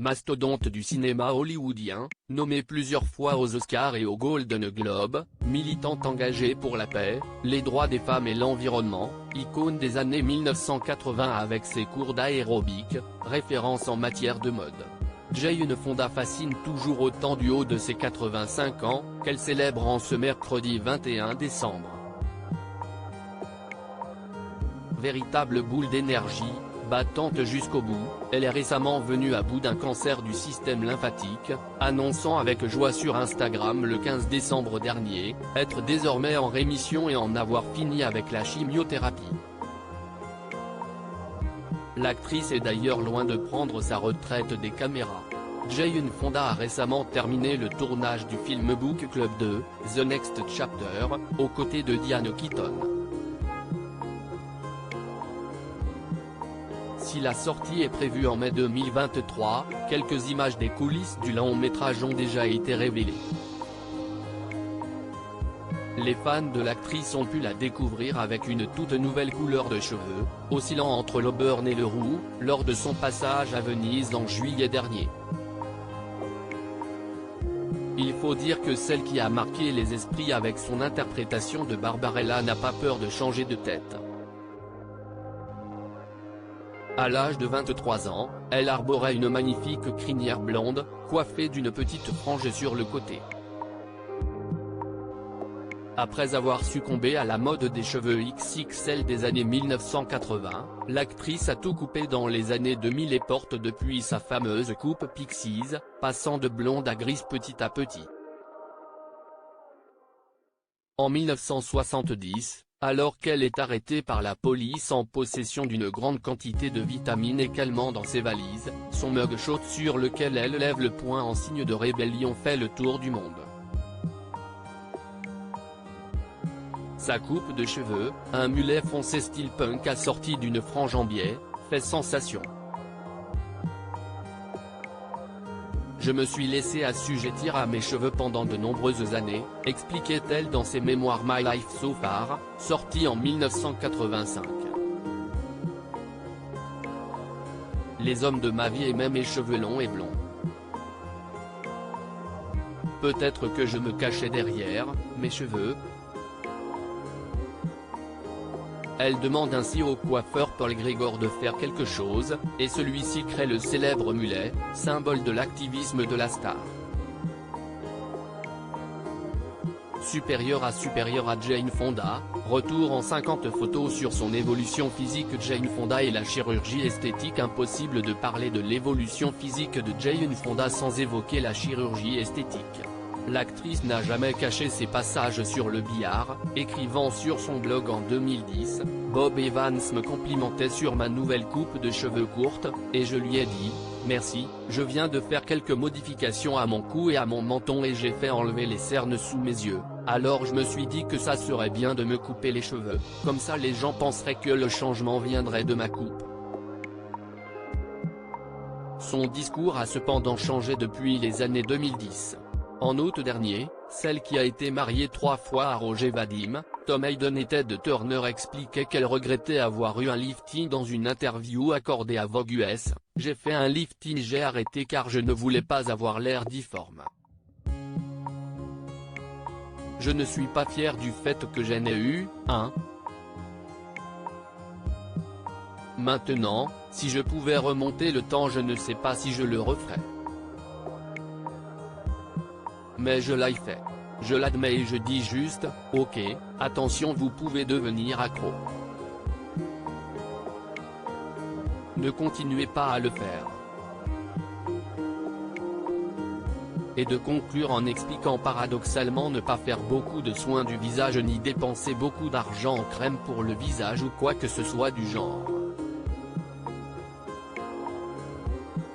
Mastodonte du cinéma hollywoodien, nommée plusieurs fois aux Oscars et aux Golden Globes, militante engagée pour la paix, les droits des femmes et l'environnement, icône des années 1980 avec ses cours d'aérobic, référence en matière de mode. Jane Fonda fascine toujours autant du haut de ses 85 ans, qu'elle célèbre en ce mercredi 21 décembre. Véritable boule d'énergie, battante jusqu'au bout, elle est récemment venue à bout d'un cancer du système lymphatique, annonçant avec joie sur Instagram le 15 décembre dernier, être désormais en rémission et en avoir fini avec la chimiothérapie. L'actrice est d'ailleurs loin de prendre sa retraite des caméras. Jane Fonda a récemment terminé le tournage du film Book Club 2, The Next Chapter, aux côtés de Diane Keaton. Si la sortie est prévue en mai 2023, quelques images des coulisses du long-métrage ont déjà été révélées. Les fans de l'actrice ont pu la découvrir avec une toute nouvelle couleur de cheveux, oscillant entre l'auburn et le roux, lors de son passage à Venise en juillet dernier. Il faut dire que celle qui a marqué les esprits avec son interprétation de Barbarella n'a pas peur de changer de tête. À l'âge de 23 ans, elle arborait une magnifique crinière blonde, coiffée d'une petite frange sur le côté. Après avoir succombé à la mode des cheveux XXL des années 1980, l'actrice a tout coupé dans les années 2000 et porte depuis sa fameuse coupe Pixies, passant de blonde à grise petit à petit. En 1970, alors qu'elle est arrêtée par la police en possession d'une grande quantité de vitamines et calmants dans ses valises, son mugshot sur lequel elle lève le poing en signe de rébellion fait le tour du monde. Sa coupe de cheveux, un mulet foncé style punk assorti d'une frange en biais, fait sensation. Je me suis laissé assujettir à mes cheveux pendant de nombreuses années, expliquait-elle dans ses mémoires My Life So Far, sortis en 1985. Les hommes de ma vie aimaient mes cheveux longs et blonds. Peut-être que je me cachais derrière mes cheveux. Elle demande ainsi au coiffeur Paul Gregor de faire quelque chose, et celui-ci crée le célèbre mulet, symbole de l'activisme de la star. Supérieure à Jane Fonda, retour en 50 photos sur son évolution physique. Jane Fonda et la chirurgie esthétique. Impossible de parler de l'évolution physique de Jane Fonda sans évoquer la chirurgie esthétique. L'actrice n'a jamais caché ses passages sur le billard, écrivant sur son blog en 2010, « Bob Evans me complimentait sur ma nouvelle coupe de cheveux courte, et je lui ai dit, merci, je viens de faire quelques modifications à mon cou et à mon menton et j'ai fait enlever les cernes sous mes yeux, alors je me suis dit que ça serait bien de me couper les cheveux, comme ça les gens penseraient que le changement viendrait de ma coupe. » Son discours a cependant changé depuis les années 2010. En août dernier, celle qui a été mariée 3 fois à Roger Vadim, Tom Hayden et Ted Turner expliquait qu'elle regrettait avoir eu un lifting dans une interview accordée à Vogue US. « J'ai fait un lifting, j'ai arrêté car je ne voulais pas avoir l'air difforme. Je ne suis pas fier du fait que j'en ai eu, un. Maintenant, si je pouvais remonter le temps je ne sais pas si je le referais. Mais je l'ai fait. Je l'admets et je dis juste, ok, attention vous pouvez devenir accro. Ne continuez pas à le faire. » Et de conclure en expliquant paradoxalement ne pas faire beaucoup de soins du visage ni dépenser beaucoup d'argent en crème pour le visage ou quoi que ce soit du genre.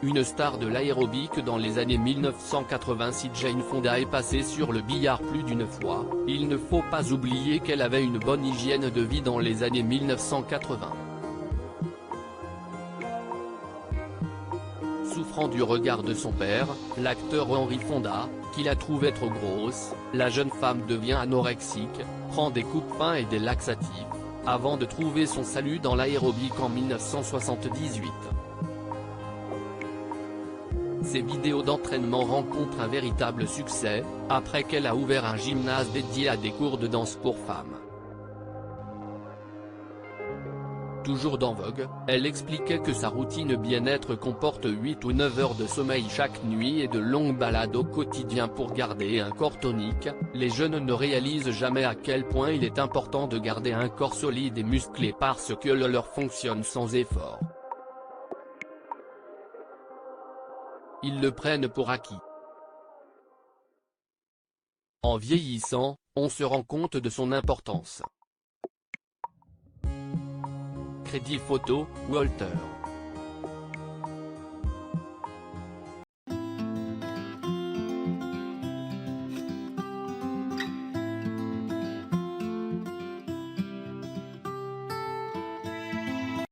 Une star de l'aérobic dans les années 1980. Si Jane Fonda est passée sur le billard plus d'une fois, il ne faut pas oublier qu'elle avait une bonne hygiène de vie dans les années 1980. Souffrant du regard de son père, l'acteur Henry Fonda, qui la trouvait trop grosse, la jeune femme devient anorexique, prend des coupes-faim et des laxatifs, avant de trouver son salut dans l'aérobic en 1978. ses vidéos d'entraînement rencontrent un véritable succès, après qu'elle a ouvert un gymnase dédié à des cours de danse pour femmes. Toujours dans Vogue, elle expliquait que sa routine bien-être comporte 8 ou 9 heures de sommeil chaque nuit et de longues balades au quotidien pour garder un corps tonique. Les jeunes ne réalisent jamais à quel point il est important de garder un corps solide et musclé parce que leur fonctionne sans effort. Ils le prennent pour acquis. En vieillissant, on se rend compte de son importance. Crédit photo, Walter.